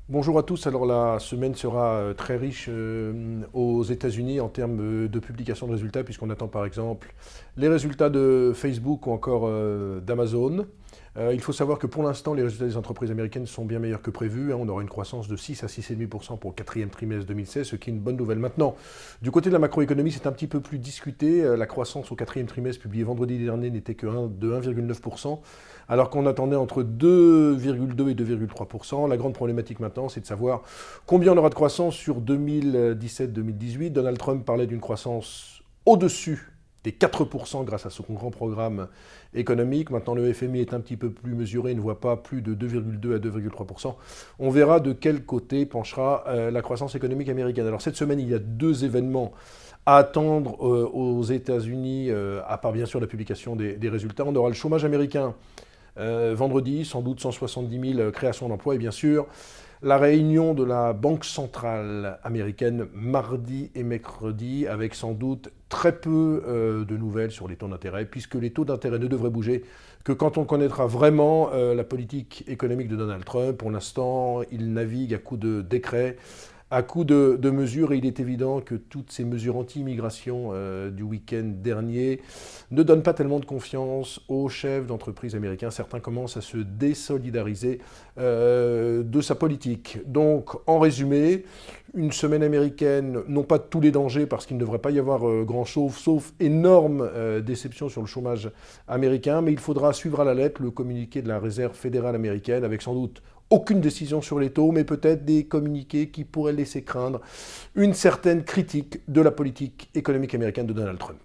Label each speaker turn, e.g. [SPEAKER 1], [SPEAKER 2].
[SPEAKER 1] Bonjour à tous. Alors la semaine sera très riche aux États-Unis en termes de publication de résultats, puisqu'on attend par exemple les résultats de Facebook ou encore d'Amazon. Il faut savoir que pour l'instant, les résultats des entreprises américaines sont bien meilleurs que prévu. On aura une croissance de 6 à 6,5% pour le quatrième trimestre 2016, ce qui est une bonne nouvelle. Maintenant, du côté de la macroéconomie, c'est un petit peu plus discuté. La croissance au quatrième trimestre publié vendredi dernier n'était que de 1,9%, alors qu'on attendait entre 2,2 et 2,3%. La grande problématique maintenant, c'est de savoir combien on aura de croissance sur 2017-2018. Donald Trump parlait d'une croissance au-dessus des 4% grâce à son grand programme économique. Maintenant, le FMI est un petit peu plus mesuré, il ne voit pas plus de 2,2 à 2,3%. On verra de quel côté penchera la croissance économique américaine. Alors cette semaine, il y a deux événements à attendre aux États-Unis, à part bien sûr la publication des résultats. On aura le chômage américain vendredi, sans doute 170 000 créations d'emplois, et bien sûr la réunion de la Banque centrale américaine mardi et mercredi, avec sans doute très peu de nouvelles sur les taux d'intérêt, puisque les taux d'intérêt ne devraient bouger que quand on connaîtra vraiment la politique économique de Donald Trump. Pour l'instant, il navigue à coups de décrets, à coup de mesures, et il est évident que toutes ces mesures anti-immigration du week-end dernier ne donnent pas tellement de confiance aux chefs d'entreprise américains. Certains commencent à se désolidariser de sa politique. Donc, en résumé, une semaine américaine, non pas de tous les dangers, parce qu'il ne devrait pas y avoir grand-chose, sauf énorme déception sur le chômage américain, mais il faudra suivre à la lettre le communiqué de la Réserve fédérale américaine, avec sans doute aucune décision sur les taux, mais peut-être des communiqués qui pourraient laisser craindre une certaine critique de la politique économique américaine de Donald Trump.